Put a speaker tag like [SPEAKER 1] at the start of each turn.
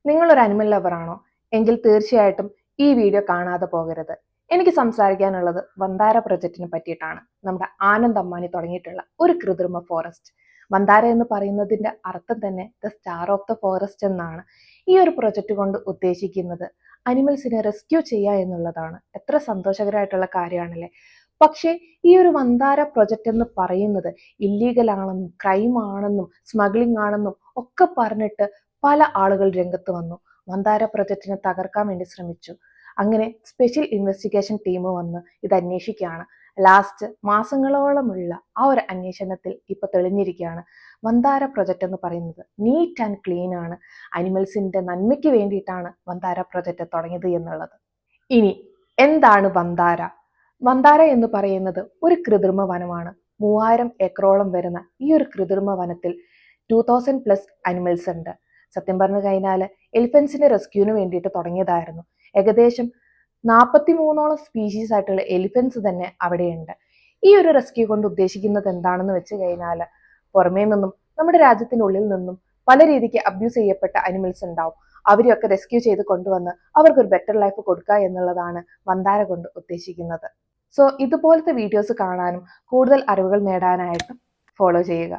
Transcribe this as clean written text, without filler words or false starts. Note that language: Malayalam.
[SPEAKER 1] നിങ്ങളൊരു അനിമൽ ലവറാണോ? എങ്കിൽ തീർച്ചയായിട്ടും ഈ വീഡിയോ കാണാതെ പോകരുത്. എനിക്ക് സംസാരിക്കാനുള്ളത് വന്താര പ്രൊജക്റ്റിനെ പറ്റിയിട്ടാണ്. നമ്മുടെ ആനന്ദ് അംബാനി തുടങ്ങിയിട്ടുള്ള ഒരു കൃത്രിമ ഫോറസ്റ്റ്. വന്താര എന്ന് പറയുന്നതിന്റെ അർത്ഥം തന്നെ the star of the forest എന്നാണ്. ഈ ഒരു പ്രൊജക്റ്റ് കൊണ്ട് ഉദ്ദേശിക്കുന്നത് അനിമൽസിനെ റെസ്ക്യൂ ചെയ്യുക എന്നുള്ളതാണ്. എത്ര സന്തോഷകരമായിട്ടുള്ള കാര്യമാണല്ലേ. പക്ഷേ ഈ ഒരു വന്താര പ്രൊജക്റ്റ് എന്ന് പറയുന്നത് ഇല്ലീഗൽ ആണെന്നും ക്രൈം ആണെന്നും സ്മഗ്ലിംഗ് ആണെന്നും ഒക്കെ പറഞ്ഞിട്ട് പല ആളുകൾ രംഗത്ത് വന്നു. മന്ദാര പ്രൊജക്റ്റിനെ തകർക്കാൻ വേണ്ടി ശ്രമിച്ചു. അങ്ങനെ സ്പെഷ്യൽ ഇൻവെസ്റ്റിഗേഷൻ ടീം വന്ന് ഇത് അന്വേഷിക്കുകയാണ്. ലാസ്റ്റ് മാസങ്ങളോളമുള്ള ആ ഒരു അന്വേഷണത്തിൽ ഇപ്പൊ തെളിഞ്ഞിരിക്കുകയാണ് മന്ദാര പ്രൊജക്റ്റ് എന്ന് പറയുന്നത് നീറ്റ് ആൻഡ് ക്ലീൻ ആണ്. അനിമൽസിന്റെ നന്മയ്ക്ക് വേണ്ടിയിട്ടാണ് മന്ദാര പ്രൊജക്റ്റ് തുടങ്ങിയത് എന്നുള്ളത്. ഇനി എന്താണ് വന്താര? വന്താര എന്ന് പറയുന്നത് ഒരു കൃത്രിമ വനമാണ്. 3000 ഏക്കറോളം വരുന്ന ഈ ഒരു കൃത്രിമ വനത്തിൽ 2000+ അനിമൽസ് ഉണ്ട്. സത്യം പറഞ്ഞു കഴിഞ്ഞാൽ എലിഫൻസിന്റെ റെസ്ക്യൂവിന് വേണ്ടിയിട്ട് തുടങ്ങിയതായിരുന്നു. ഏകദേശം 43ഓളം സ്പീഷീസ് ആയിട്ടുള്ള എലിഫൻസ് തന്നെ അവിടെയുണ്ട്. ഈ ഒരു റെസ്ക്യൂ കൊണ്ട് ഉദ്ദേശിക്കുന്നത് എന്താണെന്ന് വെച്ച് കഴിഞ്ഞാൽ പുറമേ നിന്നും നമ്മുടെ രാജ്യത്തിനുള്ളിൽ നിന്നും പല രീതിക്ക് അബ്യൂസ് ചെയ്യപ്പെട്ട അനിമൽസ് ഉണ്ടാവും. അവരെയൊക്കെ റെസ്ക്യൂ ചെയ്ത് കൊണ്ടുവന്ന് അവർക്കൊരു ബെറ്റർ ലൈഫ് കൊടുക്കുക എന്നുള്ളതാണ് വന്താര കൊണ്ട് ഉദ്ദേശിക്കുന്നത്. സോ ഇതുപോലത്തെ വീഡിയോസ് കാണാനും കൂടുതൽ അറിവുകൾ നേടാനായിട്ടും ഫോളോ ചെയ്യുക.